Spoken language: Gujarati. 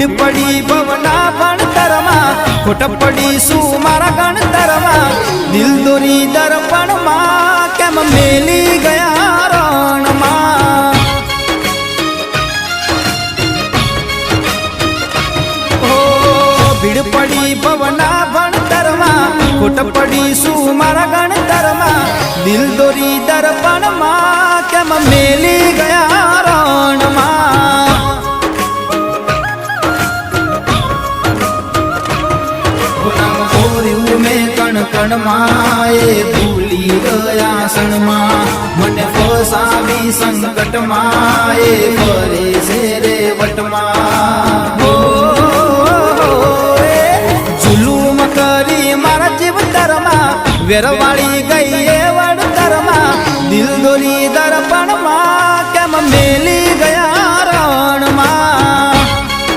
ભીડ પડી ભવના ભણતરમાં, ખોટ પડી શું મારા ગણતરમાં, દિલ દોરી દર્પણમાં કેમ મેલી ગયા રણમાં. ભીડ પડી ભવના ભણતરમાં, ખોટ પડી શું મારા ગણતરમાં, દિલ દોરી દર્પણમાં કેમ મેલી ગયા રણમાં. મેં કણ કણમાં એ ભૂલી ગયા ક્ષણમાં, મને ફસાવી સંકટમાં એ ફરે છે રે વટમાં. જુલુમ કરી મારા જીવતરમાં, વેરવાળી